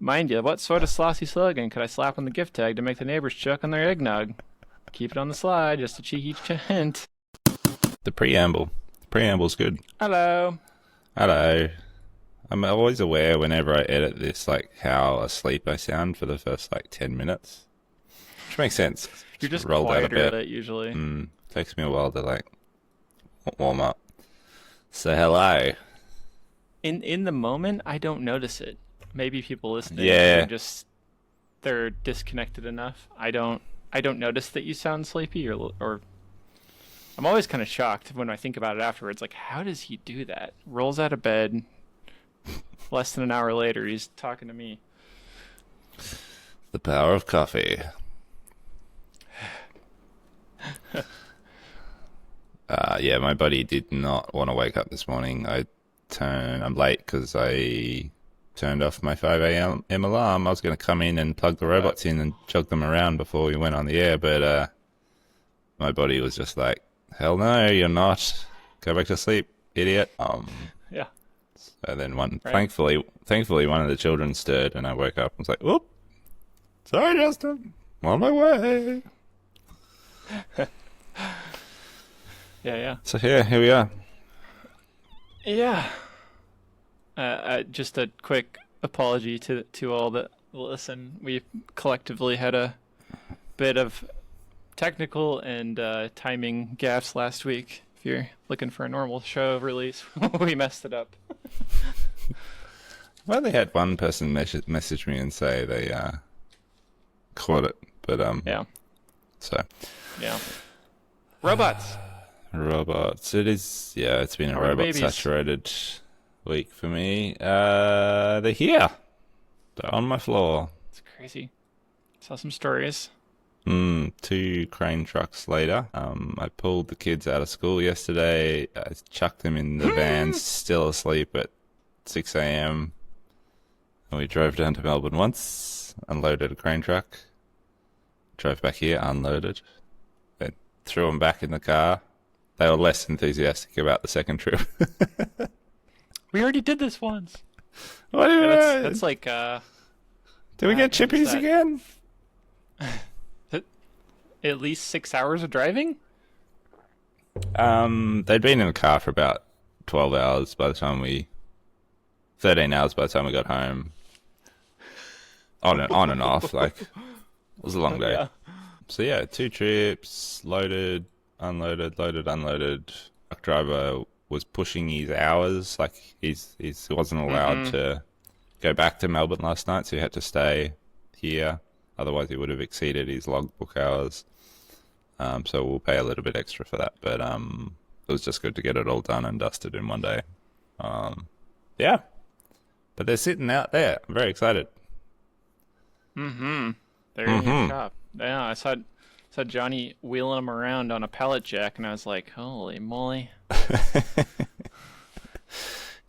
Mind you, what sort of saucy slogan could I slap on the gift tag to make the neighbors choke on their eggnog? Keep it on the slide, just a cheeky hint. The preamble. The preamble's good. Hello. Hello. I'm always aware whenever I edit this, like, how asleep I sound for the first, 10 minutes. Which makes sense. You're just rolled out a quieter bit. usually. Takes me a while to, warm up. So, hello. In the moment, I don't notice it. Maybe people listening Yeah. they're disconnected enough. I don't notice that you sound sleepy or I'm always kind of shocked when I think about it afterwards. Like, how does he do that? Rolls out of bed. Less than an hour later, he's talking to me. The power of coffee. Yeah, my buddy did not want to wake up this morning. I'm late because I turned off my 5 a.m. alarm. I was going to come in and plug the robots in and jog them around before we went on the air, but my body was just like, hell no, you're not. Go back to sleep, idiot. Yeah. So then Right. thankfully one of the children stirred and I woke up and was like, whoop, sorry, Justin, I'm on my way. Yeah. So here we are. Yeah. Just a quick apology to all that listen. We collectively had a bit of technical and timing gaffes last week. If you're looking for a normal show release, we messed it up. Well, they had one person message me and say they caught it, but Yeah. so Yeah. Robots. robots. It is, yeah. It's been a How are the robot babies? saturated week for me. They're here. They're on my floor. It's crazy. Saw some stories. 2 crane trucks later. I pulled the kids out of school yesterday. I chucked them in the van, still asleep at 6 a.m. And we drove down to Melbourne once, unloaded a crane truck, drove back here, unloaded, then threw them back in the car. They were less enthusiastic about the second trip. We already did this once. What do you Yeah, mean? that's like Do we get what is chippies that? again? At least 6 hours of driving. They'd been in the car for about 12 hours by the time 13 hours by the time we got home. On and off, it was a long day. Yeah. So yeah, 2 trips, loaded, unloaded, loaded, unloaded. Truck driver was pushing his hours, he wasn't allowed to go back to Melbourne last night, so he had to stay here. Otherwise, he would have exceeded his logbook hours. So we'll pay a little bit extra for that, but it was just good to get it all done and dusted in one day. Yeah, but they're sitting out there. I'm very excited. They're in your shop. Yeah, I saw Johnny wheeling them around on a pallet jack, and I was like, "Holy moly!"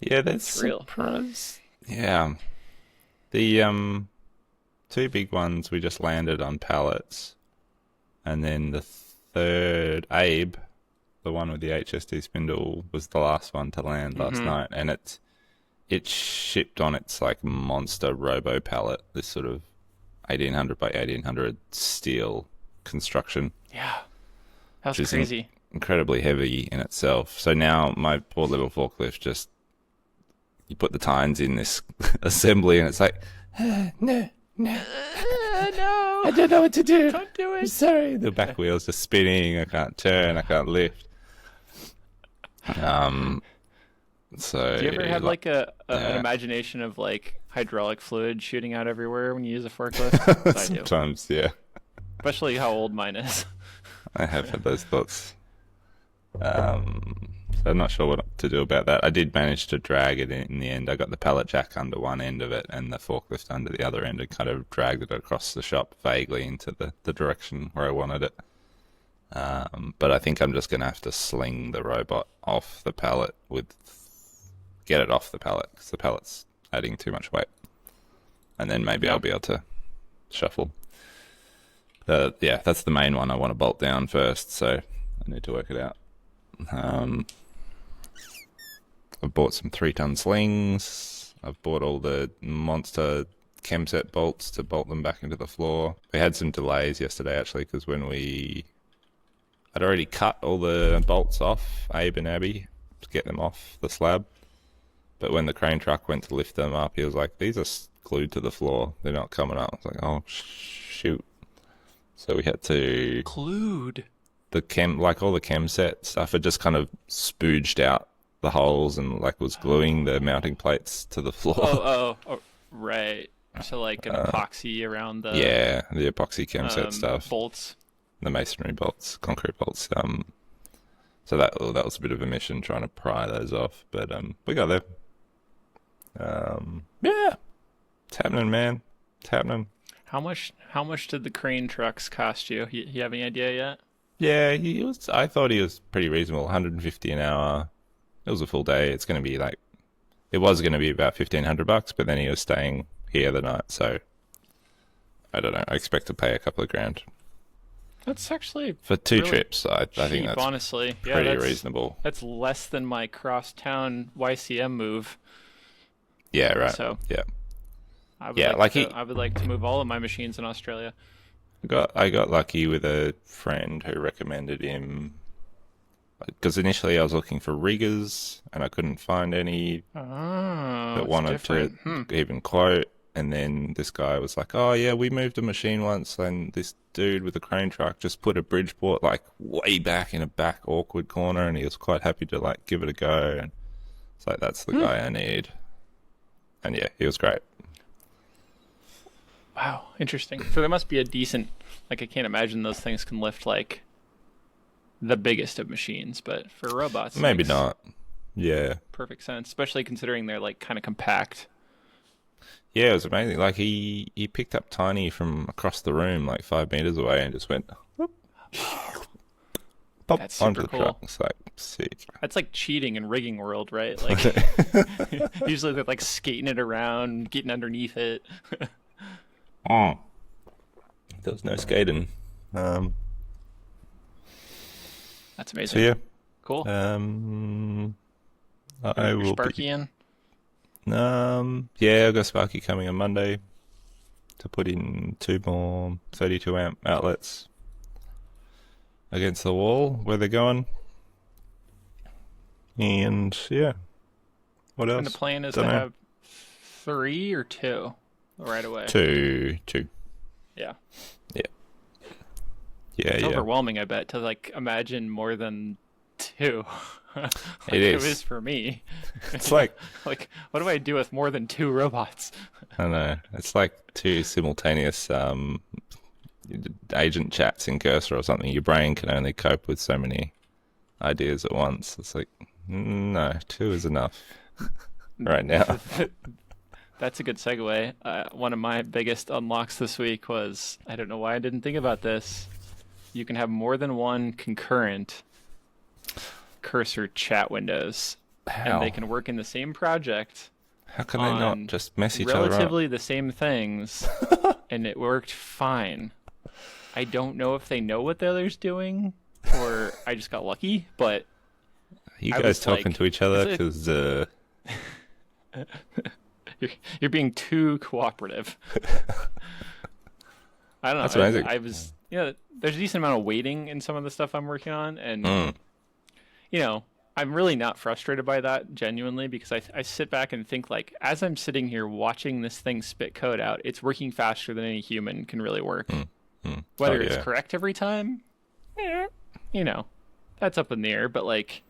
Yeah, that's real. surprise. Yeah, the 2 big ones we just landed on pallets, and then the third, Abe, the one with the HSD spindle, was the last one to land last night, and it shipped on its monster robo pallet, this sort of 1800 by 1800 steel construction, Yeah, that which was is crazy. incredibly heavy in itself. So now my poor little forklift just, you put the tines in this assembly and it's like, no, No, I don't know what to do. don't do I'm it. sorry. The back wheel's just spinning. I can't turn. I can't lift. So Do you ever have an yeah. imagination of hydraulic fluid shooting out everywhere when you use a forklift? 'Cause I do, Sometimes, yeah, especially how old mine is. I have had those thoughts. So I'm not sure what to do about that. I did manage to drag it in the end. I got the pallet jack under one end of it and the forklift under the other end and kind of dragged it across the shop vaguely into the direction where I wanted it. But I think I'm just going to have to sling the robot off the pallet get it off the pallet because the pallet's adding too much weight. And then maybe I'll be able to shuffle. Yeah, that's the main one I want to bolt down first, so I need to work it out. I've bought some 3-ton slings. I've bought all the monster chemset bolts to bolt them back into the floor. We had some delays yesterday actually because I'd already cut all the bolts off Abe and Abby to get them off the slab. But when the crane truck went to lift them up, he was like, "These are glued to the floor. They're not coming up." I was like, "Oh shoot!" So we had to Glued. all the chem set stuff. It just kind of spooged out the holes and like was gluing the mounting plates to the floor. Oh, right. So like an epoxy around the the epoxy chem set stuff, bolts. the masonry bolts, concrete bolts. So that was a bit of a mission trying to pry those off, but we got there. Yeah, it's happening, man. It's happening. How much did the crane trucks cost you? You have any idea yet? Yeah, I thought he was pretty reasonable. 150 an hour. It was a full day. It was going to be about $1,500, but then he was staying here the night, so I don't know. I expect to pay a couple of grand. That's actually For two really trips. I cheap, think that's honestly. pretty reasonable. That's less than my crosstown YCM move. Yeah, right. So yeah. I would like to move all of my machines in Australia. I got lucky with a friend who recommended him because initially I was looking for riggers and I couldn't find any that wanted to even quote. And then this guy was like, "Oh yeah, we moved a machine once, and this dude with a crane truck just put a Bridgeport like way back in a back awkward corner, and he was quite happy to like give it a go." And it's like, that's the guy I need. And yeah, he was great. Wow, interesting. So there must be a decent, like I can't imagine those things can lift like the biggest of machines, but for robots, maybe not. Yeah. Perfect sense, especially considering they're like kind of compact. Yeah, it was amazing. Like he picked up Tiny from across the room, like 5 meters away, and just went whoop, pop That's onto super the cool. truck. It's like sick. That's like cheating in rigging world, right? Like usually they're like skating it around, getting underneath it. Oh, there was no skating. That's amazing. So yeah, Cool. I will Sparky in. Yeah, I've got Sparky coming on Monday to put in 2 more 32 amp outlets against the wall where they're going. And yeah, what else? And the plan is Dunno. to have 3 or 2 right away. Two. Yeah. Yeah, It's yeah. overwhelming, I bet, to like imagine more than 2. Like It is. It is for me. It's like, Like, what do I do with more than 2 robots? I don't know, it's like 2 simultaneous agent chats in Cursor or something. Your brain can only cope with so many ideas at once. It's like, no, 2 is enough right now. That's a good segue. One of my biggest unlocks this week was, I don't know why I didn't think about this. You can have more than one concurrent Cursor chat windows. How? And they can work in the same project. How can they not on just mess each other up? relatively the same things, and it worked fine. I don't know if they know what the other's doing, or I just got lucky, but You I guys was talking like, to each other? is it- Because you're being too cooperative. I don't know. That's amazing. I was, there's a decent amount of waiting in some of the stuff I'm working on, and I'm really not frustrated by that genuinely, because I sit back and think, like, as I'm sitting here watching this thing spit code out, it's working faster than any human can really work. Whether it's correct every time, that's up in the air. But like,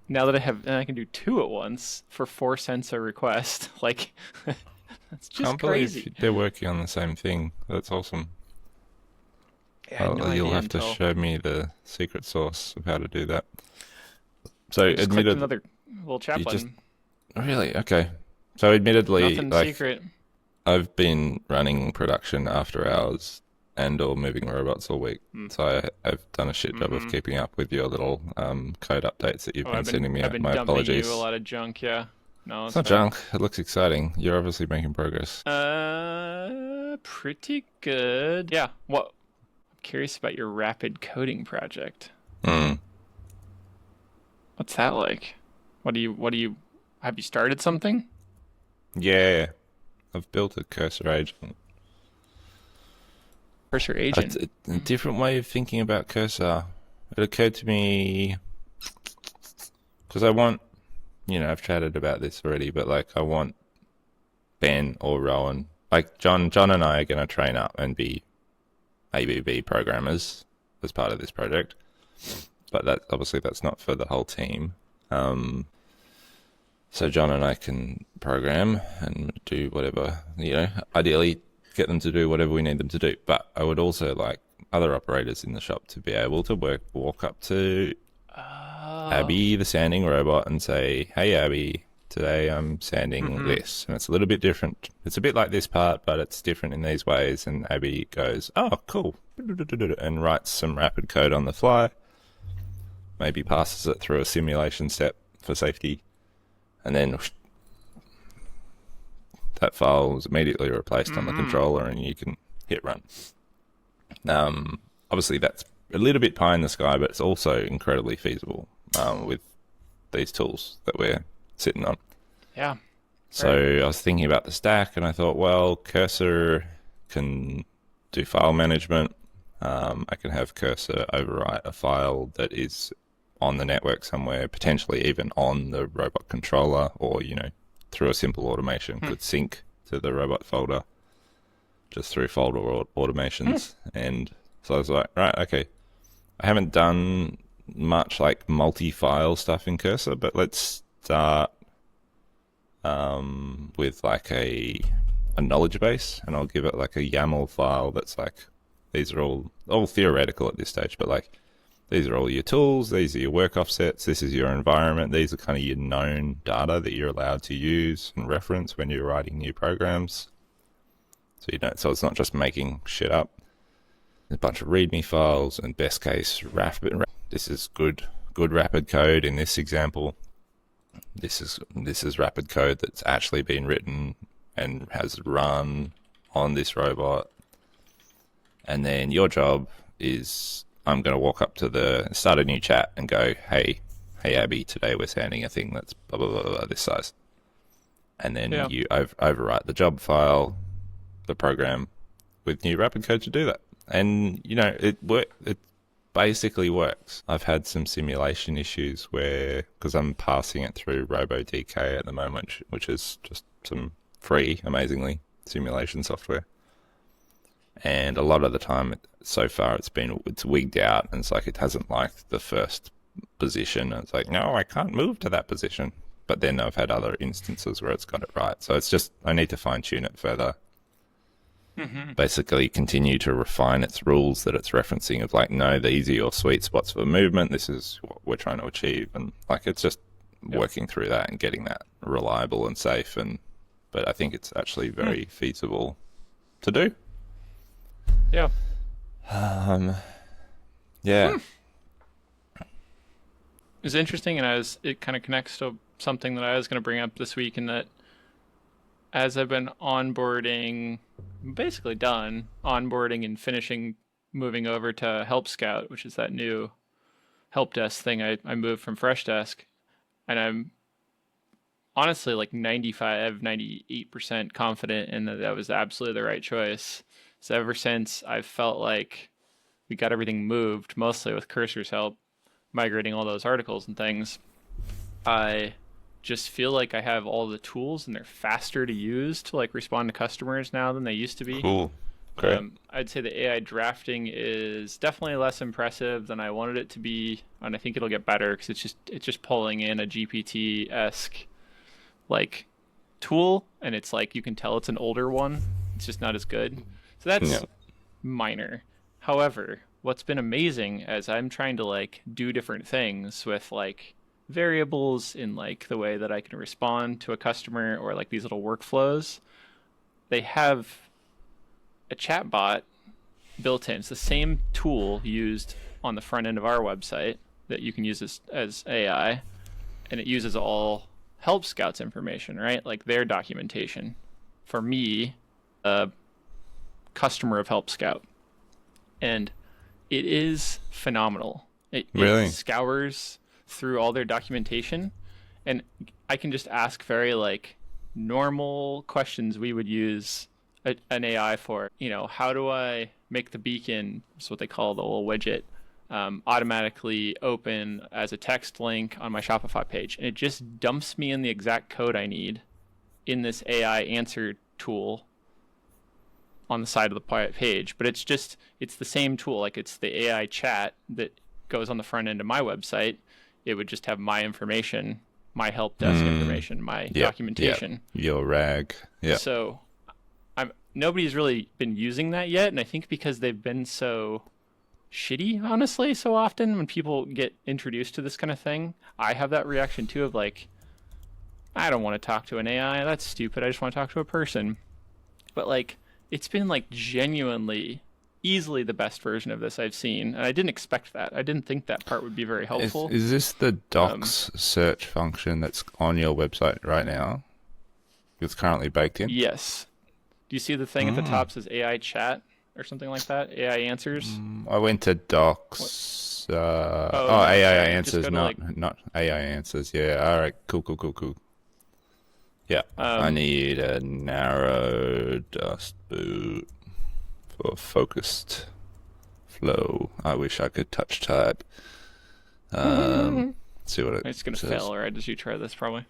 now that I can do 2 at once for 4 cents a request, like, that's just can't crazy. believe they're working on the same thing. That's awesome. Yeah, I had no You'll idea have to until- show me the secret sauce of how to do that. So Just clicked admitted, another little chat you just- button. really okay. So admittedly, Nothing like secret. I've been running production after hours and or moving robots all week, so I've done a shit job of keeping up with your little code updates that you've been sending me. I've been My dumping apologies. you a lot of junk. Yeah. No, It's not junk. It looks exciting. You're obviously making progress. Pretty good. Yeah. What? I'm curious about your rapid coding project. Mm. What's that like? What do you? Have you started something? Yeah, I've built a cursor agent. Cursor It's agent. a different way of thinking about cursor. It occurred to me because I want, I've chatted about this already, but like I want Ben or Rowan, like John and I are going to train up and be ABB programmers as part of this project. But that's not for the whole team. So John and I can program and do whatever, ideally get them to do whatever we need them to do. But I would also like other operators in the shop to be able to walk up to Oh. Abby, the sanding robot, and say, "Hey, Abby, today I'm sanding this." And it's a little bit different. It's a bit like this part, but it's different in these ways. And Abby goes, "Oh, cool," and writes some rapid code on the fly. Maybe passes it through a simulation step for safety. And then that file was immediately replaced on the controller and you can hit run. Obviously, that's a little bit pie in the sky, but it's also incredibly feasible with these tools that we're sitting on. Yeah. So I was thinking about the stack and I thought, well, Cursor can do file management. I can have Cursor overwrite a file that is on the network somewhere, potentially even on the robot controller, or through a simple automation could sync to the robot folder just through folder automations. And so I was like, right, okay, I haven't done much like multi-file stuff in Cursor, but let's start with like a knowledge base, and I'll give it like a YAML file that's like, these are all theoretical at this stage, but like, these are all your tools, these are your work offsets, this is your environment, these are kind of your known data that you're allowed to use and reference when you're writing new programs. So it's not just making shit up. There's a bunch of README files and best case rapid. This is good rapid code in this example. This is rapid code that's actually been written and has run on this robot. And then your job is, I'm going to walk up to start a new chat and go, hey Abby, today we're sanding a thing that's blah, blah, blah, blah, this size. And then you overwrite the job file, the program, with new rapid code to do that. And, it basically works. I've had some simulation issues because I'm passing it through RoboDK at the moment, which is just some free, amazingly, simulation software. And a lot of the time, so far, it's wigged out, and it's like it hasn't liked the first position. And it's like, no, I can't move to that position. But then I've had other instances where it's got it right. So it's just, I need to fine tune it further. Basically continue to refine its rules that it's referencing of like, no, these are your sweet spots for movement. This is what we're trying to achieve. And like, it's just working through that and getting that reliable and safe. But I think it's actually very feasible to do. Yeah. Yeah. It's interesting, and it kind of connects to something that I was going to bring up this week, in that as I've been onboarding, basically done onboarding and finishing moving over to Help Scout, which is that new help desk thing I moved from Freshdesk, and I'm honestly like 98% confident in that was absolutely the right choice. So ever since, I've felt like we got everything moved, mostly with Cursor's help, migrating all those articles and things. I just feel like I have all the tools and they're faster to use to like respond to customers now than they used to be. Cool. Great. I'd say the AI drafting is definitely less impressive than I wanted it to be, and I think it'll get better because it's just pulling in a GPT-esque like tool, and it's like you can tell it's an older one. It's just not as good. So that's minor. However, what's been amazing as I'm trying to like do different things with like variables in like the way that I can respond to a customer, or like these little workflows, they have a chat bot built in. It's the same tool used on the front end of our website that you can use as AI, and it uses all Help Scout's information, right? Like their documentation. For me, a customer of Help Scout. And it is phenomenal. It scours through all their documentation, and I can just ask very like normal questions we would use an AI for. How do I make the beacon, is what they call the little widget, automatically open as a text link on my Shopify page? And it just dumps me in the exact code I need in this AI answer tool on the side of the page. But it's the same tool. Like, it's the AI chat that goes on the front end of my website. It would just have my information, my help desk information, my documentation. Your rag. Yeah. So nobody's really been using that yet, and I think because they've been so shitty, honestly, so often when people get introduced to this kind of thing, I have that reaction too of like, I don't want to talk to an AI, that's stupid, I just want to talk to a person. But like, it's been like genuinely easily the best version of this I've seen, and I didn't expect that. I didn't think that part would be very helpful. Is this the docs search function that's on your website right now? It's currently baked in? Yes. Do you see the thing at the top says AI chat or something like that? AI answers? I went to docs. AI answers, not AI answers. Yeah, all right. Cool. Yeah, I need a narrow dust boot for focused flow. I wish I could touch type. See what it's going to fail, right, as you try this, probably.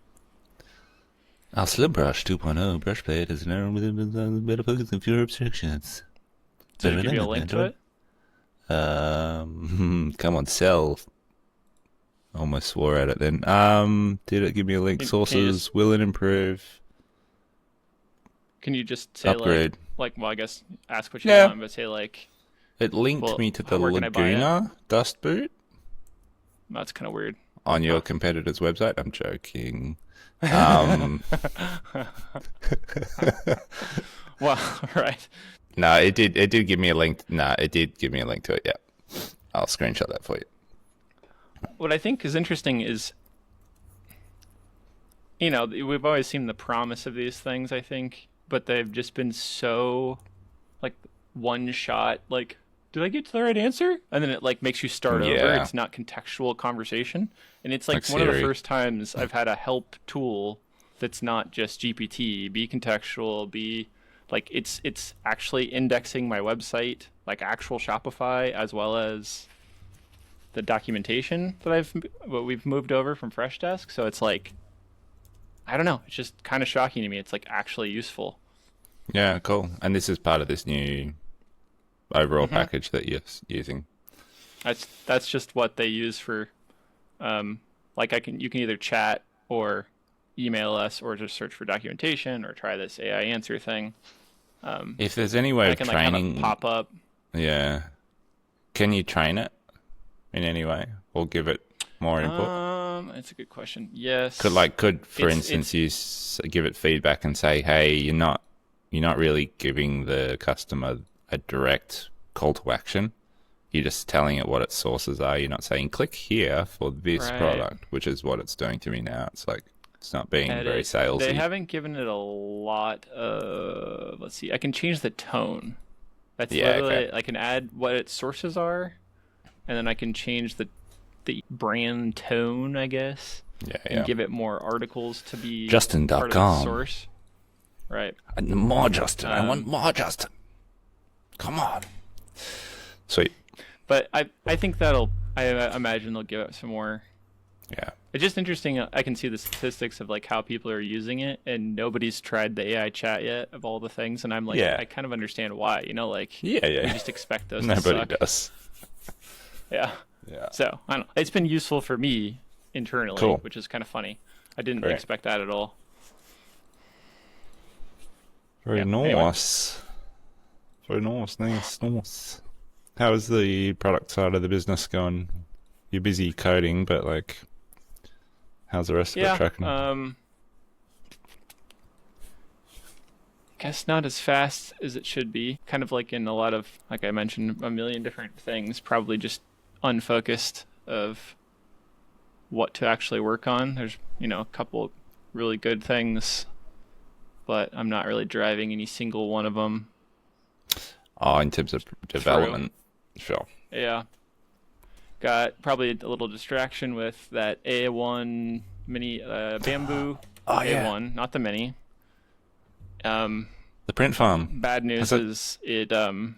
Our Slim Brush 2.0 brush plate is narrow with better focus and fewer obstructions. Did it give you a link to it? Come on, sell. Almost swore at it then. Did it give me a link? Sources, will it improve? Can you just say upgrade? Well, I guess ask what you want, but say like... It linked me to the Laguna dust boot. That's kind of weird. On your competitor's website? I'm joking. Well, right. No, it did give me a link. It did give me a link to it. Yeah, I'll screenshot that for you. What I think is interesting is, we've always seen the promise of these things, I think, but they've just been so, like, one shot, like, did I get to the right answer? And then it, like, makes you start over. It's not contextual conversation. And it's, like one of the first times I've had a help tool that's not just GPT, be contextual, be, like, it's actually indexing my website, like actual Shopify, as well as the documentation that we've moved over from Freshdesk. So it's like, I don't know, it's just kind of shocking to me. It's like actually useful. Yeah, cool. And this is part of this new overall package that you're using. That's just what they use for, like, you can either chat or email us or just search for documentation or try this AI answer thing. If there's any way of training, like, kind of pop up. Yeah. Can you train it in any way or give it more input? That's a good question. Yes. Could for instance, you give it feedback and say, hey, you're not really giving the customer a direct call to action. You're just telling it what its sources are. You're not saying click here for this product, which is what it's doing to me now. It's like, it's not being very salesy. They haven't given it a lot of, let's see, I can change the tone. That's literally, I can add what its sources are, and then I can change the brand tone, I guess. And give it more articles to be Justin.com. part of the source. Right. More Justin. I want more Justin. Come on. Sweet. But I think I imagine they'll give it some more. Yeah. It's just interesting. I can see the statistics of like how people are using it, and nobody's tried the AI chat yet of all the things. And I'm like, I kind of understand why. Like, you just expect those. Nobody to suck. does. Yeah. So I don't know. It's been useful for me internally, which is kind of funny. I didn't expect that at all. Very nice. Very nice. Nice. How is the product side of the business going? You're busy coding, but like, how's the rest of it tracking? Guess not as fast as it should be. Kind of like in a lot of, like I mentioned, a million different things, probably just unfocused of what to actually work on. There's, a couple really good things, but I'm not really driving any single one of them. Oh, in terms of development. Sure. Yeah. Got probably a little distraction with that A1 mini bamboo. Oh, A1, not the mini. The print farm. Bad news Has it? is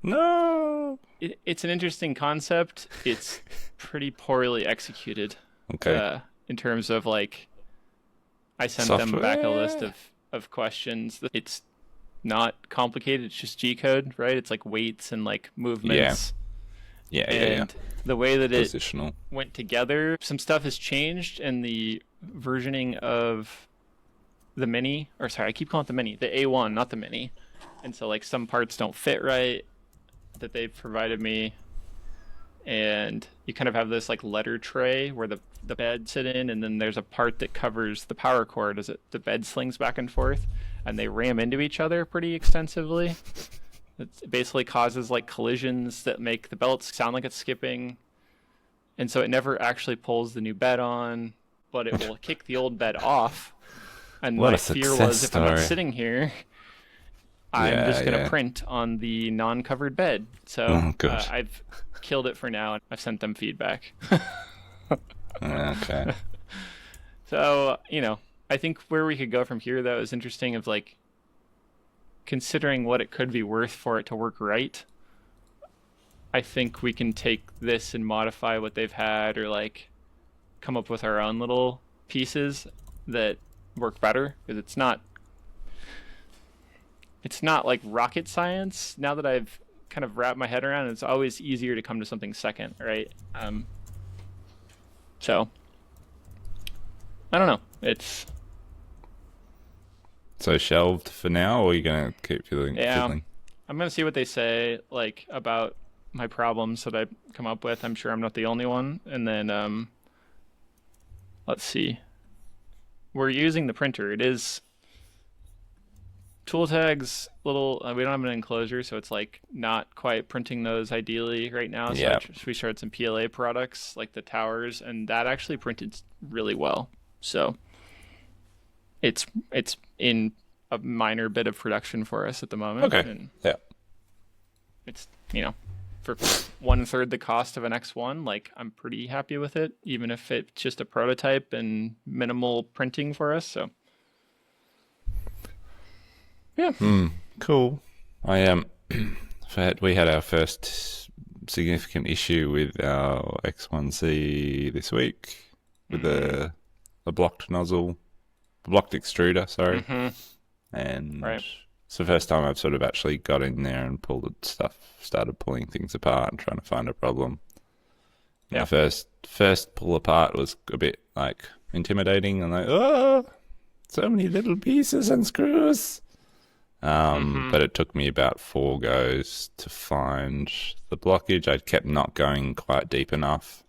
No. it's an interesting concept. It's pretty poorly executed. Okay. In terms of like, I sent them back a list Software. of questions. It's not complicated. It's just G code, right? It's like weights and like Yeah. movements. Yeah. And the way that it Positional. went together, some stuff has changed in the versioning of the mini, or sorry, I keep calling it the mini, the A1, not the mini. And so like some parts don't fit right that they've provided me, and you kind of have this like letter tray where the bed sit in, and then there's a part that covers the power cord as the bed slings back and forth, and they ram into each other pretty extensively. It basically causes like collisions that make the belt sound like it's skipping, and so it never actually pulls the new bed on, but it will kick the old bed off. And What my a fear success was if I'm not story. sitting here, I'm Yeah, just going to yeah. print on the non-covered bed. So Oh, God. I've killed it for now, and I've sent them feedback. Okay. So, I think where we could go from here, though, is interesting of like considering what it could be worth for it to work right. I think we can take this and modify what they've had, or like come up with our own little pieces that work better, because it's not like rocket science. Now that I've kind of wrapped my head around it, it's always easier to come to something second, right? So I don't know. It's So shelved for now, or are you gonna keep Yeah, fiddling? I'm gonna see what they say like about my problems that I come up with. I'm sure I'm not the only one. And then let's see. We're using the printer. It is tool tags little. We don't have an enclosure, so it's like not quite printing those ideally right now. So Yeah. we started some PLA products like the towers, and that actually printed really well. So it's in a minor bit of production for us at the moment, Okay. and Yeah. it's for 1/3 the cost of an X1. Like, I'm pretty happy with it, even if it's just a prototype and minimal printing for us. So yeah. Cool. I we had our first significant issue with our X1C this week with a blocked nozzle, blocked extruder. Sorry, and Right. it's the first time I've sort of actually got in there and started pulling things apart and trying to find a problem. And Yeah. the first pull apart was a bit like intimidating and like, oh, so many little pieces and screws. But it took me about 4 goes to find the blockage. I'd kept not going quite deep enough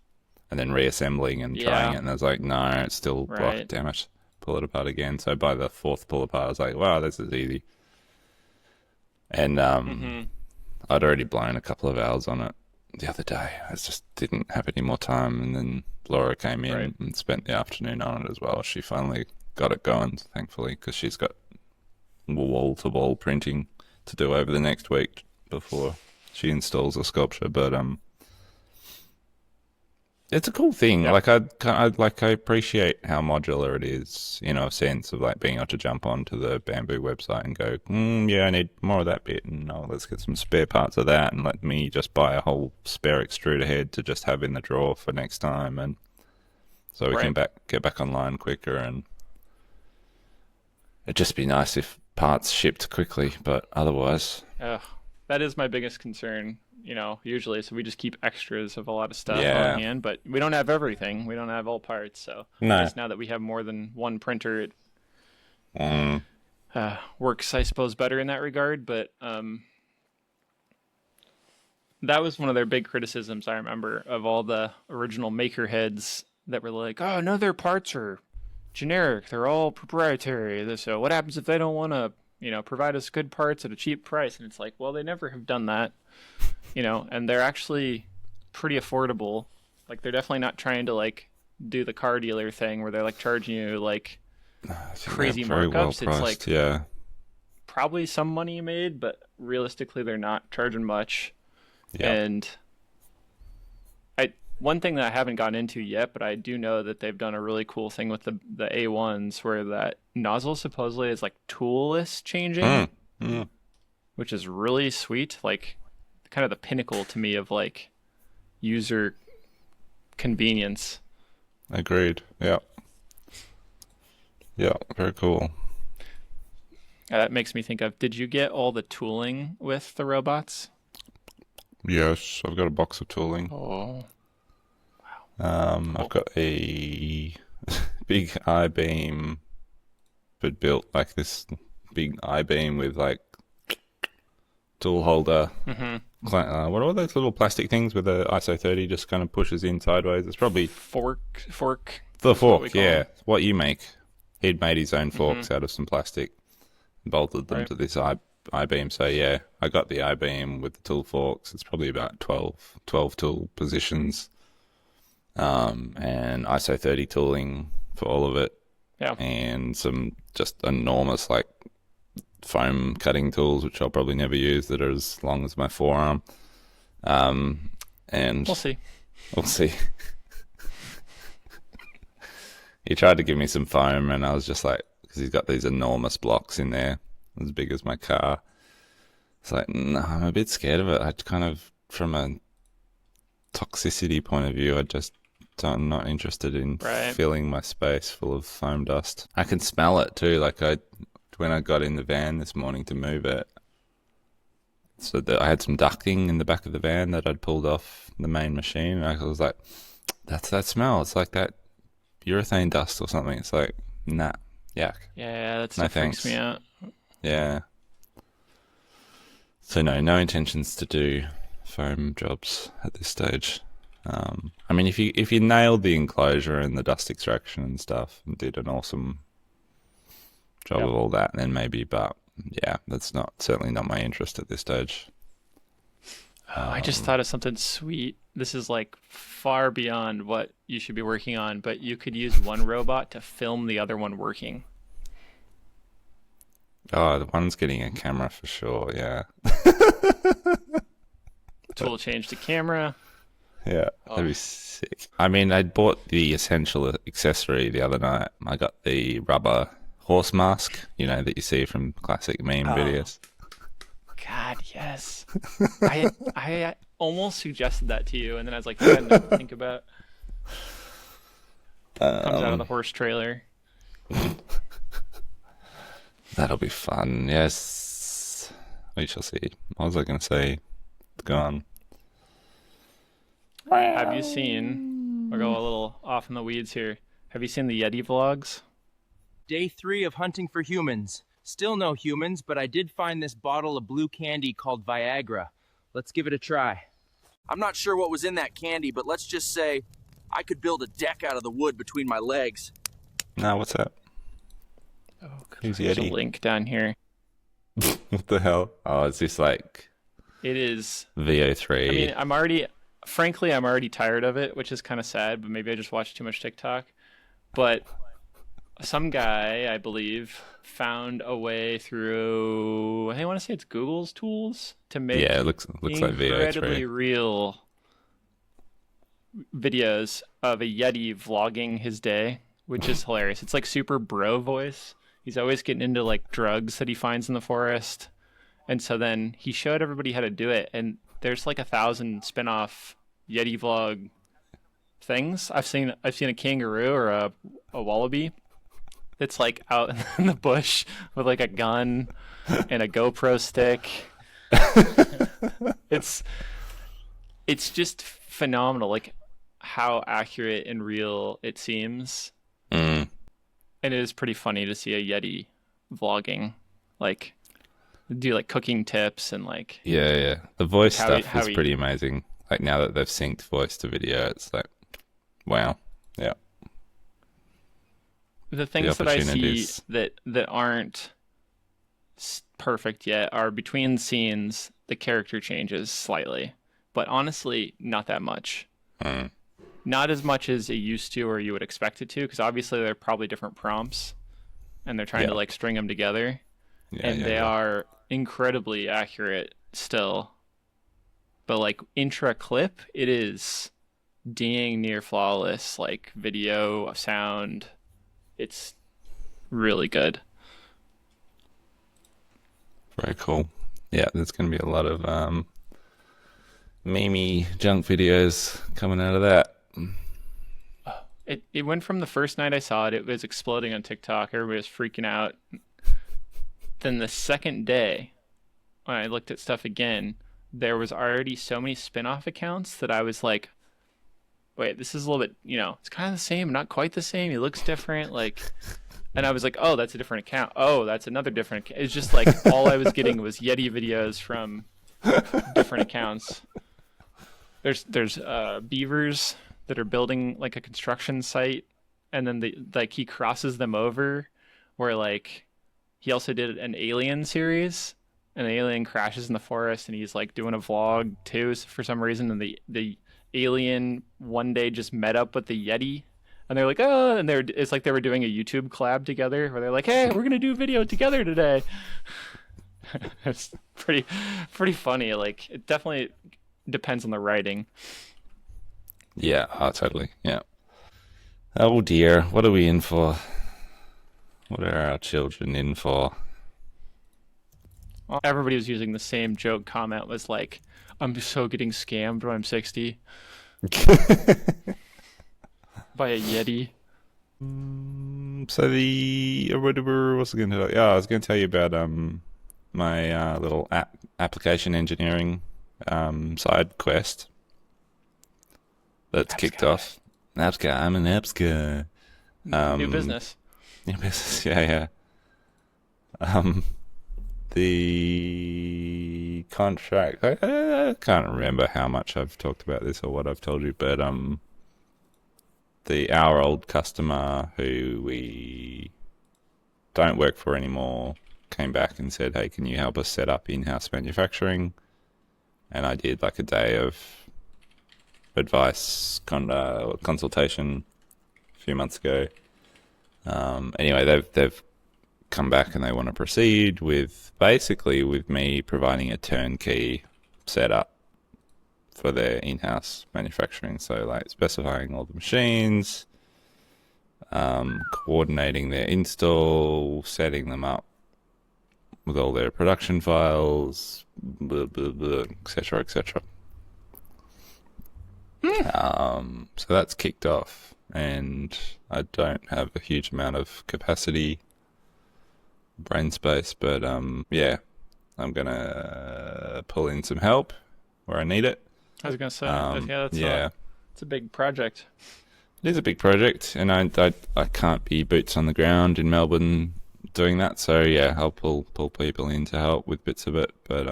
and then reassembling and trying Yeah. it. And I was like, no, it's still blocked. Right. Damn it. Pull it apart again. So by the 4th pull apart, I was like, wow, this is easy. And I'd already blown a couple of hours on it the other day. I just didn't have any more time. And then Laura came in Right. and spent the afternoon on it as well. She finally got it going, thankfully, because she's got wall-to-wall printing to do over the next week before she installs a sculpture. But it's a cool thing. Yeah. Like I appreciate how modular it is. A sense of like being able to jump onto the Bamboo website and go, yeah, I need more of that bit, and let's get some spare parts of that, and let me just buy a whole spare extruder head to just have in the drawer for next time, and so we can Right. get back online quicker. And it'd just be nice if parts shipped quickly, but otherwise, Ugh, that is my biggest concern. Usually, so we just keep extras of a lot of stuff Yeah. on hand, but we don't have everything. We don't have all parts. So No. I guess now that we have more than one printer, it mm, works, I suppose, better in that regard. But that was one of their big criticisms, I remember, of all the original maker heads that were like, oh, no, their parts are generic. They're all proprietary. So what happens if they don't want to, provide us good parts at a cheap price? And it's like, well, they never have done that, and they're actually pretty affordable. Like, they're definitely not trying to like do the car dealer thing where they're like charging you like I think crazy they're very well markups. It's priced. like Yeah. probably some money made, but realistically, they're not charging much. Yeah. And One thing that I haven't gotten into yet, but I do know that they've done a really cool thing with the A1s where that nozzle supposedly is like toolless changing, Mm, mm, which is really sweet. Like kind of the pinnacle to me of like user convenience. agreed. Yeah. Yeah. Very cool. That makes me think of, did you get all the tooling with the robots? Yes, I've got a box of tooling. Oh, I've cool. got a big I-beam, but built like this big I-beam with like tool holder. Mm-hmm. What are all those little plastic things where the ISO 30 just kind of pushes in sideways? It's probably Fork. the That's what we fork, call yeah. them. What you make. He'd made his own Mm-hmm. forks out of some plastic, bolted them Right. to this I-beam. So yeah, I got the I-beam with the tool forks. It's probably about 12 tool positions, and ISO 30 tooling for all of it, Yeah. and some just enormous like foam cutting tools, which I'll probably never use, that are as long as my forearm. And We'll see. we'll see. He tried to give me some foam, and I was just like, because he's got these enormous blocks in there, as big as my car. It's like, no, I'm a bit scared of it. I kind of, from a toxicity point of view, I'm not interested in Right. filling my space full of foam dust. I can smell it too. When I got in the van this morning to move it, so that I had some ducting in the back of the van that I'd pulled off the main machine. And I was like, that's that smell. It's like that urethane dust or something. It's like, nah, yuck. Yeah, that No stuff freaks me thanks. out. Yeah. So no intentions to do foam jobs at this stage. I mean, if you nailed the enclosure and the dust extraction and stuff and did an awesome job Yep. of all that, then maybe. But yeah, that's not certainly not my interest at this stage. Oh, I just thought of something sweet. This is like far beyond what you should be working on, but you could use one robot to film the other one working. Oh, the one's getting a camera for sure. Yeah, Tool change to camera. yeah, Oh, that'd be sick. I mean, I bought the essential accessory the other night. I got the rubber horse mask, that you see from classic meme oh, videos. God, yes. I almost suggested that to you, and then I was like, I had enough to think about. Comes out of the Um, horse trailer. That'll be fun. Yes, we shall see. What was I going to say? It's gone. Have you seen? I'll go a little off in the weeds here. Have you seen the Yeti vlogs? Day 3 of hunting for humans. Still no humans, but I did find this bottle of blue candy called Viagra. Let's give it a try. I'm not sure what was in that candy, but let's just say I could build a deck out of the wood between my legs. No, what's that? Oh, Who's there's a Yeti? link down here. What the hell? Oh, is this like It is. I VO3? mean, frankly, I'm already tired of it, which is kind of sad, but maybe I just watch too much TikTok. But some guy, I believe, found a way through, I want to say it's Google's tools to Yeah, it make looks like incredibly VO3. real videos of a Yeti vlogging his day, which is hilarious. It's like super bro voice. He's always getting into like drugs that he finds in the forest. And so then he showed everybody how to do it. And there's like 1,000 spin-off Yeti vlog things. I've seen a kangaroo or a wallaby that's like out in the bush with like a gun and a GoPro stick. It's it's just phenomenal, like how accurate and real it seems. Mm, And it is pretty funny to see a Yeti vlogging, like do like cooking tips and yeah. The voice how he, stuff how is he pretty amazing. Like now that they've synced voice to video, it's like, wow. Yeah, the the things that I see opportunities. that aren't perfect yet are between scenes the character changes slightly, but honestly not that much. Mm, Not as much as it used to or you would expect it to, because obviously they're probably different prompts and they're trying to yeah, like string them together, and they yeah. are incredibly accurate still. But like intra clip, it is dang near flawless like video, sound. It's really good. Very cool. Yeah, there's going to be a lot of meme junk videos coming out of that. It went from the first night I saw it, it was exploding on TikTok. Everybody was freaking out. Then the second day, when I looked at stuff again, there was already so many spin-off accounts that I was like, wait, this is a little bit, it's kind of the same, not quite the same. He looks different, like, and I was like, oh, that's a different account. Oh, that's another different account. It's just like all I was getting was Yeti videos from different accounts. There's beavers that are building like a construction site, and then he crosses them over, where like he also did an alien series. An alien crashes in the forest, and he's like doing a vlog too for some reason. And the alien one day just met up with the Yeti, and they're like, oh, and it's like they were doing a YouTube collab together, where they're like, hey, we're gonna do video together today. It's pretty funny. Like it definitely depends on the writing. Yeah, totally. Yeah. Oh dear, what are we in for? What are our children in for? Everybody was using the same joke comment, was like, I'm so getting scammed when I'm 60 by a Yeti. So what was I going to tell you? Yeah, I was going to tell you about my little application engineering side quest that's Apps kicked guy. off. Apps guy, I'm an apps guy. New business. New business, yeah. The contract. I can't remember how much I've talked about this or what I've told you, but our old customer who we don't work for anymore came back and said, "Hey, can you help us set up in-house manufacturing?" And I did like a day of advice consultation a few months ago. Anyway, they've come back and they want to proceed with me providing a turnkey setup for their in-house manufacturing. So like specifying all the machines, coordinating their install, setting them up with all their production files, blah, blah, blah, etc., etc. So that's kicked off, and I don't have a huge amount of capacity, brain space, but yeah, I'm gonna pull in some help where I need it. I was gonna say, Yeah, it's a big project. it is a big project, and I can't be boots on the ground in Melbourne doing that. So yeah, I'll pull people in to help with bits of it. But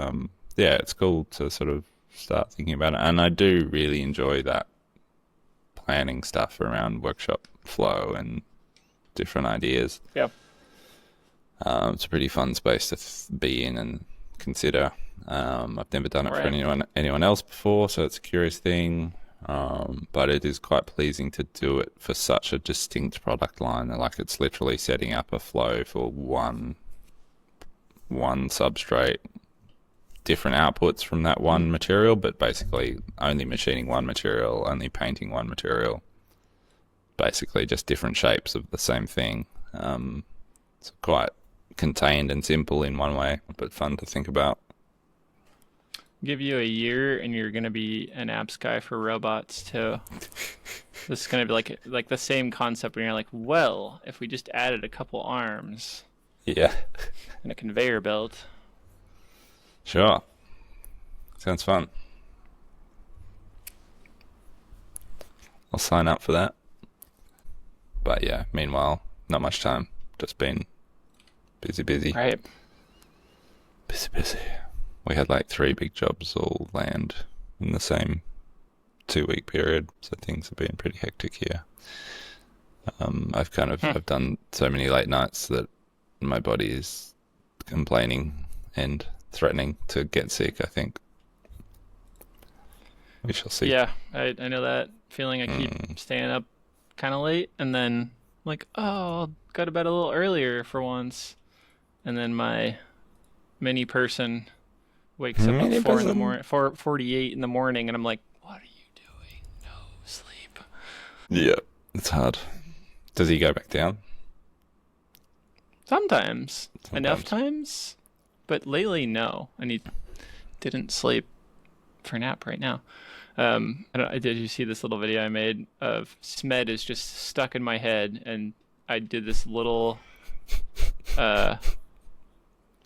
yeah, it's cool to sort of start thinking about it, and I do really enjoy that planning stuff around workshop flow and different ideas. Yeah. It's a pretty fun space to be in and consider. I've never done it for anyone else before, so it's a curious thing. But it is quite pleasing to do it for such a distinct product line. Like it's literally setting up a flow for one substrate, different outputs from that one material, but basically only machining one material, only painting one material. Basically just different shapes of the same thing. It's quite contained and simple in one way, but fun to think about. Give you a year and you're gonna be an apps guy for robots too. This is gonna be like the same concept where you're like, well, if we just added a couple arms Yeah. and a conveyor belt. Sure. Sounds fun. I'll sign up for that. But yeah, meanwhile, not much time. Just been busy. Right. Busy. We had like 3 big jobs all land in the same 2-week period, so things have been pretty hectic here. I've done so many late nights that my body is complaining and threatening to get sick, I think. We shall see. Yeah, I know that feeling. I keep staying up kind of late, and then I'm like, oh, I'll go to bed a little earlier for once, and then my mini person wakes up at 4 in the morning, 4:48 in the morning, and I'm like, what are you doing? No sleep. Yeah, it's hard. Does he go back down? Sometimes. Enough Sometimes. times, but lately no. And he didn't sleep for a nap right now. Did you see this little video I made of Smed is just stuck in my head, and I did this little uh,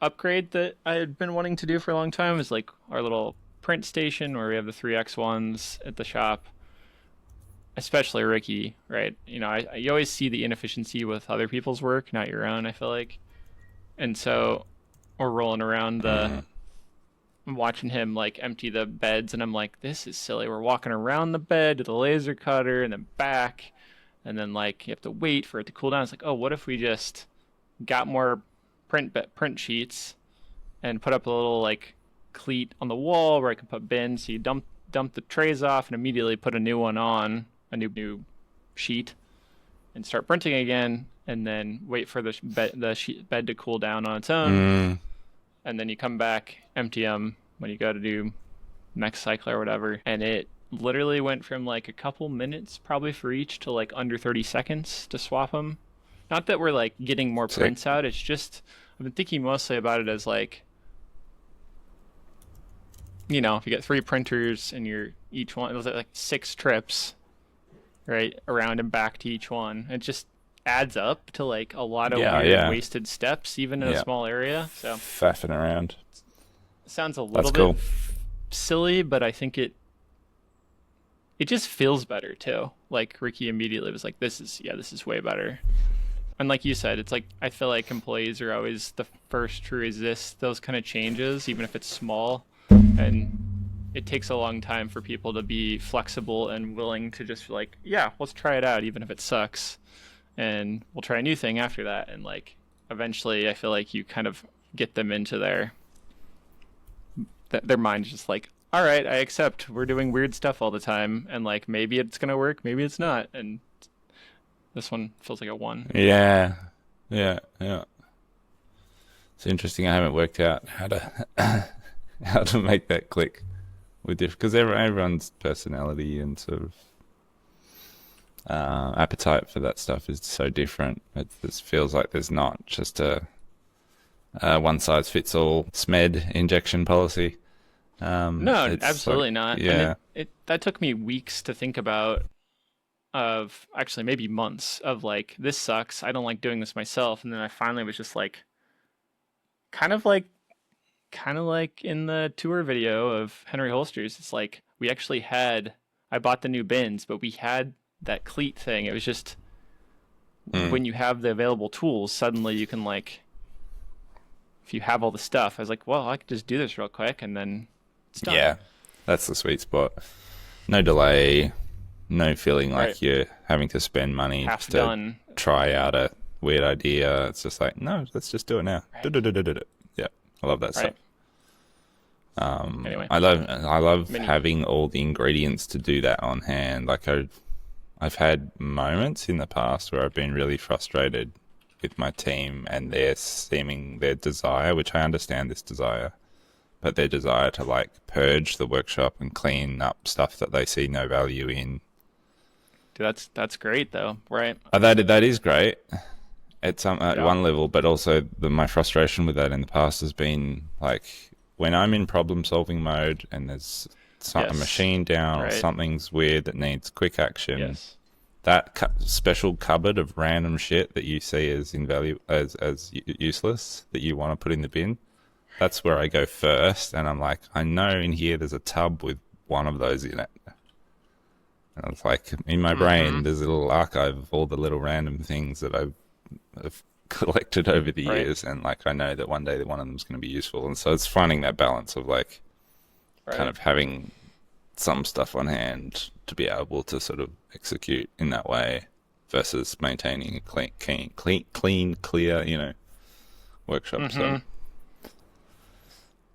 upgrade that I had been wanting to do for a long time. Is like our little print station where we have the 3x1s at the shop. Especially Ricky, right? You know, you always see the inefficiency with other people's work, not your own, I feel like. And so we're rolling around I'm watching him like empty the beds, and I'm like, this is silly. We're walking around the bed to the laser cutter and then back, and then like you have to wait for it to cool down. It's like, oh, what if we just got more print sheets and put up a little like cleat on the wall where I can put bins. So you dump the trays off and immediately put a new one on, a new sheet, and start printing again, and then wait for the bed to cool down on its own. And then you come back, empty them when you go to do next cycle or whatever. And it literally went from like a couple minutes probably for each to like under 30 seconds to swap them. Not that we're like getting more prints out. It's just, I've been thinking mostly about it as like, you know, if you get 3 printers and each one, it was like 6 trips, right, around and back to each one. It just adds up to like a lot of weird wasted steps, even in a small area. So faffing around. Sounds a little bit silly, but I think it just feels better too. Like Ricky immediately was like, this is way better. And like you said, it's like I feel like employees are always the first to resist those kind of changes, even if it's small. And it takes a long time for people to be flexible and willing to just like, yeah, let's try it out, even if it sucks. And we'll try a new thing after that. And like eventually I feel like you kind of get them into their mind just like, all right, I accept we're doing weird stuff all the time, and like maybe it's gonna work, maybe it's not. And this one feels like a 1. Yeah. It's interesting. I haven't worked out how to make that click with because everyone's personality and sort of appetite for that stuff is so different. It feels like there's not just a one-size-fits-all SMED injection policy. No, absolutely like, not. Yeah. And that took me weeks to think about, of actually maybe months of like, this sucks. I don't like doing this myself. And then I finally was just like, kind of like in the tour video of Henry Holsters. It's like, I bought the new bins, but we had that cleat thing. It was just when you have the available tools, suddenly you can like, if you have all the stuff, I was like, well, I could just do this real quick and then it's done. Yeah, that's the sweet spot. No delay, no feeling like you're having to spend money to try out a weird idea. It's just like, no, let's just do it now. Right. Yeah, I love that stuff. Anyway, I love having all the ingredients to do that on hand. Like I've had moments in the past where I've been really frustrated with my team and their desire, which I understand this desire, but their desire to like purge the workshop and clean up stuff that they see no value in. Dude, that's great though, right? That is great at one level, but also my frustration with that in the past has been like when I'm in problem solving mode and there's a machine down or something's weird that needs quick action. Yes. That special cupboard of random shit that you see as as useless that you want to put in the bin, that's where I go first. And I'm like, I know in here there's a tub with one of those in it. And it's like in my brain, there's a little archive of all the little random things that I've collected over the years, and like I know that one day one of them is going to be useful. And so it's finding that balance of like kind of having some stuff on hand to be able to sort of execute in that way versus maintaining a clean, clear, workshop. So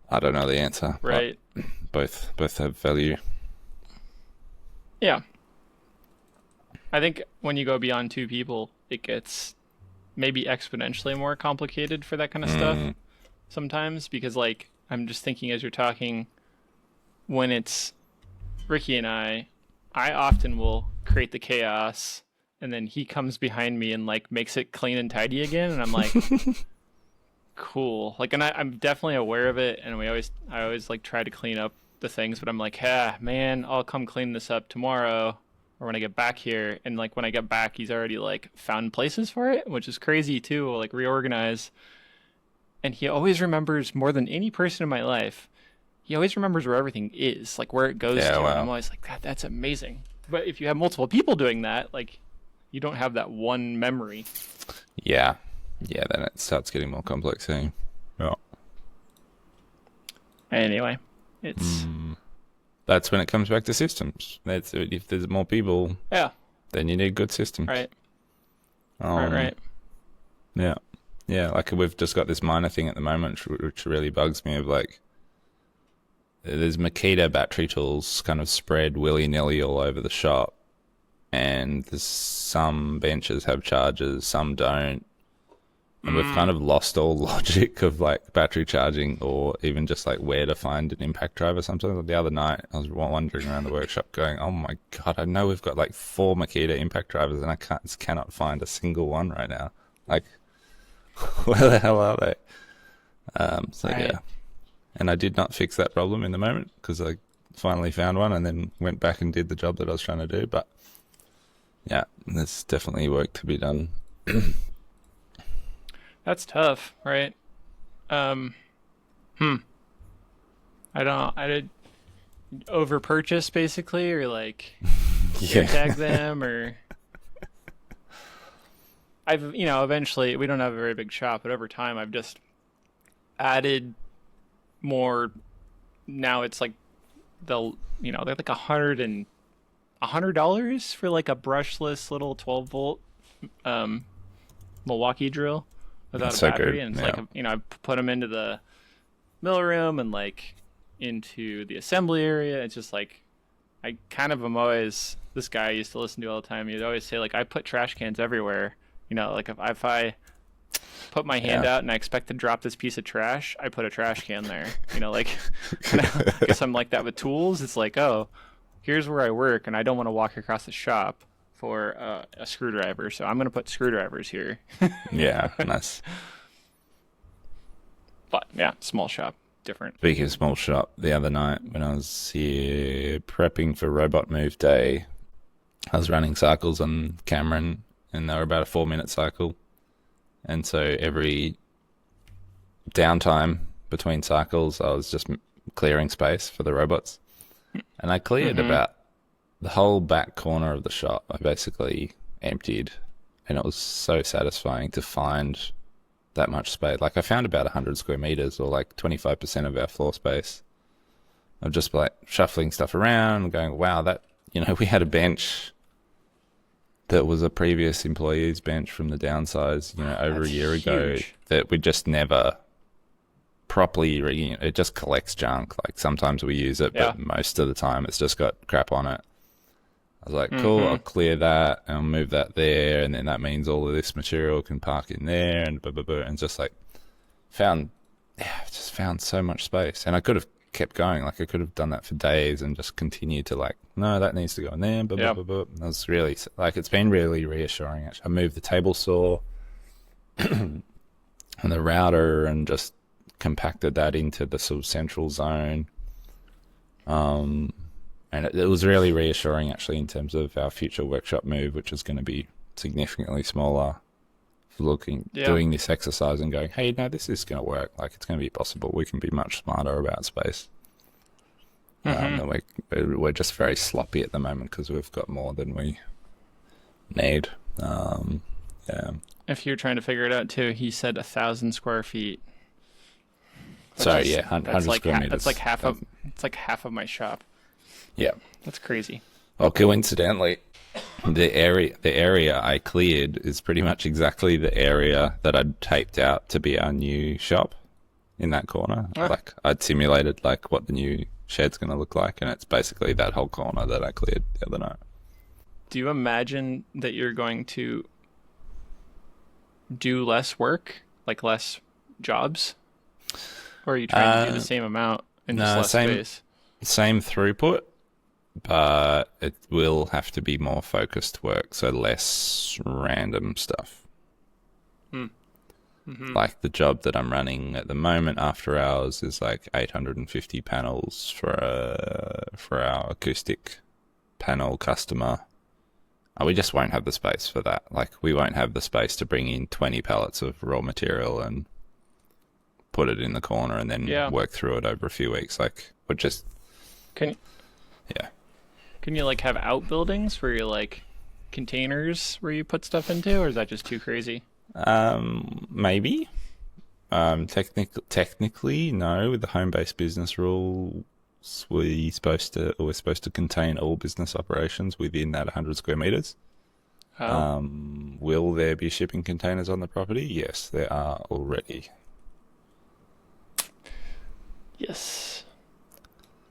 I don't know the answer. Right. Both have value. Yeah. I think when you go beyond 2 people, it gets maybe exponentially more complicated for that kind of stuff sometimes, because like I'm just thinking as you're talking, when it's Ricky and I often will create the chaos, and then he comes behind me and like makes it clean and tidy again, and I'm like, cool. Like, and I'm definitely aware of it, and I always like try to clean up the things, but I'm like, man, I'll come clean this up tomorrow or when I get back here. And like when I get back, he's already like found places for it, which is crazy too. Like reorganize, and he always remembers more than any person in my life. He always remembers where everything is, like where it goes to. Wow. And I'm always like, that's amazing. But if you have multiple people doing that, like you don't have that one memory. Yeah. Yeah, then it starts getting more complex. Yeah. Anyway, it's That's when it comes back to systems. If there's more people, yeah, then you need good systems. right, Um, right. Yeah. Yeah, like we've just got this minor thing at the moment, which really bugs me, of like, there's Makita battery tools kind of spread willy-nilly all over the shop, and there's some benches have chargers, some don't, and we've kind of lost all logic of like battery charging or even just like where to find an impact driver. Sometimes the other night I was wandering around the workshop going, oh my god, I know we've got like 4 Makita impact drivers and I cannot find a single one right now. Like, where the hell are they? Right. Yeah. And I did not fix that problem in the moment because I finally found one and then went back and did the job that I was trying to do. But yeah, there's definitely work to be done. That's tough, right? I did over purchase basically, or like tag them, or I've eventually we don't have a very big shop, but over time I've just added more. Now it's like they're like $100 for like a brushless little 12-volt Milwaukee drill without That's a so battery, good. and it's Yeah. like I put them into the mill room and like into the assembly area. It's just like I kind of am always, this guy I used to listen to all the time. He'd always say like I put trash cans everywhere. Like if I put my hand Yeah. out and I expect to drop this piece of trash, I put a trash can there. Like I guess I'm like that with tools. It's like, oh, here's where I work, and I don't want to walk across the shop for a screwdriver, so I'm going to put screwdrivers here. Yeah, nice. But yeah, small shop, different. Speaking of small shop, the other night when I was here prepping for Robot Move Day, I was running cycles on Cameron, and they were about a 4-minute cycle. And so every downtime between cycles, I was just clearing space for the robots. And I cleared about the whole back corner of the shop. I basically emptied, and it was so satisfying to find that much space. Like I found about 100 square meters, or like 25% of our floor space, of just like shuffling stuff around and going, wow, that, we had a bench that was a previous employee's bench from the downsize, over a That's year ago, huge. that we just never properly, it just collects junk. Like sometimes we use it, Yeah. but most of the time it's just got crap on it. I was like, cool, I'll clear that and I'll move that there, and then that means all of this material can park in there, and blah, blah, blah, and just like found so much space. And I could have kept going. Like I could have done that for days and just continued to like, no, that needs to go in there, blah, Yeah. blah, blah, blah. That was really, like, it's been really reassuring, actually. I moved the table saw and the router and just compacted that into the sort of central zone. And it was really reassuring, actually, in terms of our future workshop move, which is going to be significantly smaller. Doing this exercise and going, hey, no, this is going to work. Like, it's going to be possible. We can be much smarter about space. And we're just very sloppy at the moment because we've got more than we need. Yeah. If you're trying to figure it out too, he said 1,000 square feet. So That's- yeah, 100 that's like square meters. that's like half of half of my shop. Yeah. That's crazy. Well, coincidentally, the area I cleared is pretty much exactly the area that I'd taped out to be our new shop in that corner. Like I'd simulated like what the new shed's going to look like, and it's basically that whole corner that I cleared the other night. Do you imagine that you're going to do less work, like less jobs? Or are you trying to do the same amount in just less space? Same throughput, but it will have to be more focused work, so less random stuff. Mm-hmm. Like the job that I'm running at the moment after hours is like 850 panels for our acoustic panel customer. We just won't have the space for that. Like we won't have the space to bring in 20 pallets of raw material and put it in the corner and then Yeah. work through it over a few weeks. Like we're just Can yeah. can you like have outbuildings where you like containers where you put stuff into, or is that just too crazy? Maybe. Technically, no. With the home-based business rules, we're supposed to contain all business operations within that 100 square meters. Oh, Will there be shipping containers on the property? Yes, there are already. yes.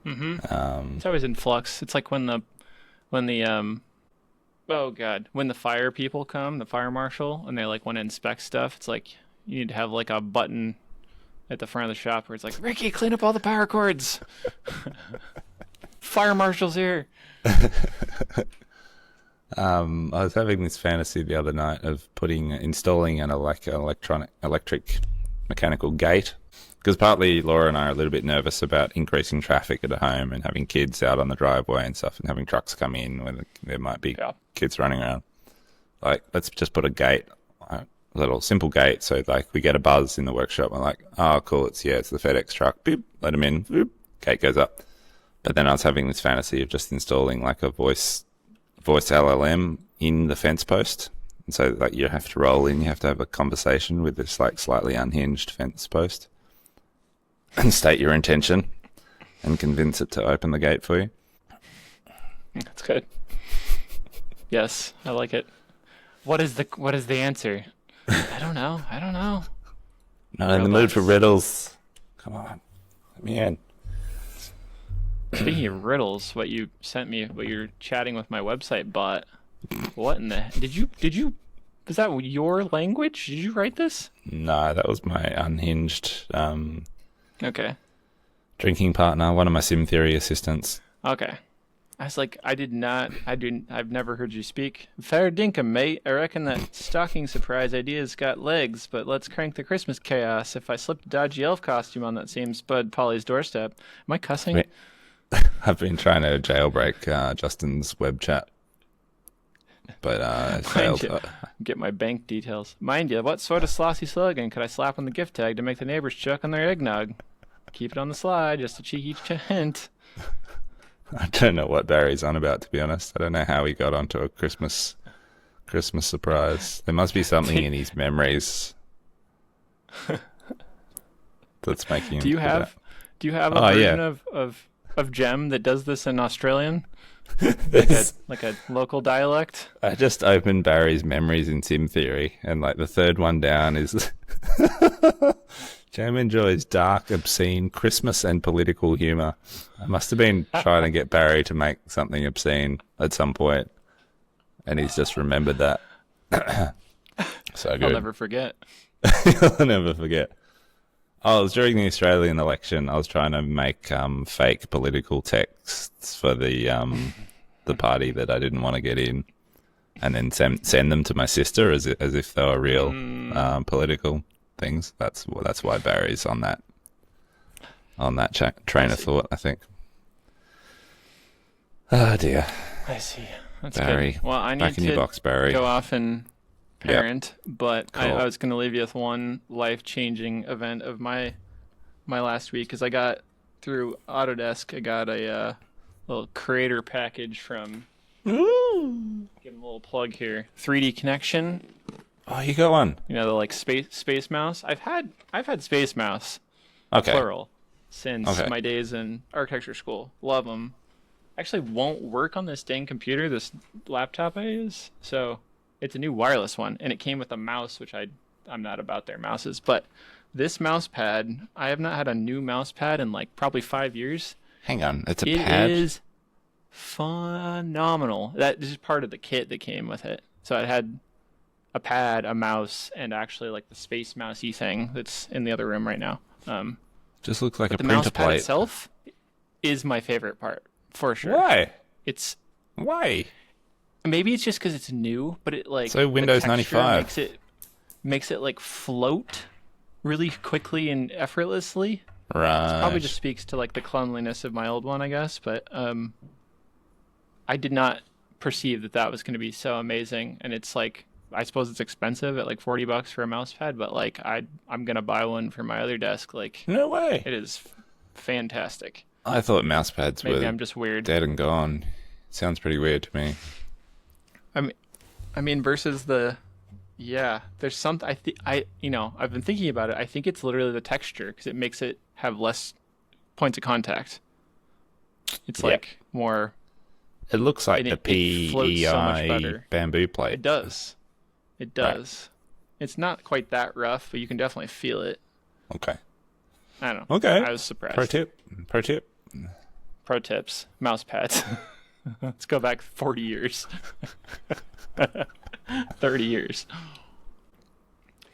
Mm-hmm. Um, It's always in flux. It's like when the oh god, when the fire people come, the fire marshal, and they like want to inspect stuff. It's like you need to have like a button at the front of the shop where it's like, Ricky, clean up all the power cords. Fire marshal's here. I was having this fantasy the other night of installing an electric mechanical gate. Because partly Laura and I are a little bit nervous about increasing traffic at home and having kids out on the driveway and stuff and having trucks come in when there might be Yeah. kids running around. Like, let's just put a little simple gate. So, like, we get a buzz in the workshop. And we're like, oh, cool. It's the FedEx truck. Boop, let them in. Boop, gate goes up. But then I was having this fantasy of just installing like a voice LLM in the fence post. And so, like, you have to roll in. You have to have a conversation with this, like, slightly unhinged fence post. And state your intention and convince it to open the gate for you. That's good. Yes, I like it. What is the answer? I don't know. Not in the mood for riddles. Come on. Let me in. Speaking of riddles, what you sent me, what you're chatting with my website bot. What in the did you is that your language? Did you write this? No, that was my unhinged Okay. drinking partner, one of my sim theory assistants. Okay. I was like, I've never heard you speak. Fair dinkum, mate. I reckon that stocking surprise idea's got legs, but let's crank the Christmas chaos. If I slipped a dodgy elf costume on that same Spud Polly's doorstep. Am I cussing? Wait. I've been trying to jailbreak Justin's web chat. But I failed. Get my bank details. Mind you, what sort of saucy slogan could I slap on the gift tag to make the neighbors choke on their eggnog? Keep it on the slide, just a cheeky hint. I don't know what Barry's on about, to be honest. I don't know how he got onto a Christmas surprise. There must be something in his memories that's making him Do you do have a version of Gem that does this in Australian? that. Like a local dialect? I just opened Barry's memories in Sim Theory, and like the third one down is Jam enjoys dark, obscene Christmas and political humor. I must have been trying to get Barry to make something obscene at some point, and he's just remembered that. So good. I'll never forget. I'll never forget. Oh, it was during the Australian election. I was trying to make fake political texts for the party that I didn't want to get in, and then send them to my sister as if they were real political things. That's why Barry's on that train of thought, I think. Oh dear. I see. That's Barry, good. Well, I need back in to your box, Barry. go off and parent, but Cool. I was going to leave you with one life-changing event of my last week, because I got through Autodesk. I got a little creator package from. Give him a little plug here. 3D Connection. Oh, you got one. You know, the like space mouse. I've had Space Mouse, Okay. plural, since Okay. my days in architecture school. Love them. Actually, won't work on this dang computer, this laptop I use. So it's a new wireless one, and it came with a mouse, which I'm not about their mouses, but this mouse pad, I have not had a new mouse pad in like probably 5 years. Hang on, it's a It pad. is phenomenal. That is part of the kit that came with it. So it had a pad, a mouse, and actually like the space mousey thing that's in the other room right now. Just looks like a The printer mouse pad plate. itself is my favorite part, for sure. Why? It's Why? maybe it's just because it's new, but it like So the Windows texture 95. makes it like float really quickly and effortlessly. Right. Probably just speaks to like the cleanliness of my old one, I guess. But I did not perceive that was going to be so amazing. And it's like, I suppose it's expensive at like $40 for a mouse pad, but like I'm gonna buy one for my other desk. Like No way. it is fantastic. I thought mouse pads Maybe were I'm just weird. dead and gone. Sounds pretty weird to me. I mean versus the, yeah. There's some I've been thinking about it. I think it's literally the texture because it makes it have less points of contact. It's like more. It looks like And the it floats so much PEI better. bamboo plate. It does. It does. It's not quite that rough, but you can definitely feel it. Okay. I don't know. Okay. I was surprised. Pro tip. Pro tips. Mouse pads. Let's go back 40 years. 30 years.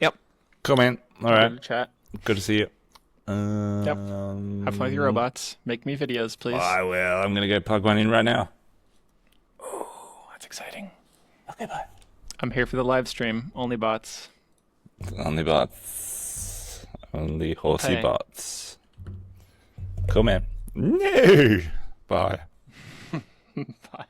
Yep. Cool, man. All right. Chat. Good to see you. Yep. Have fun with your robots. Make me videos, please. I will. I'm going to go plug one in right now. Oh, that's exciting. Okay, bye. I'm here for the live stream. Only bots. Only bots. Only horsey Hey. bots. Cool, man. No. Bye. Bye.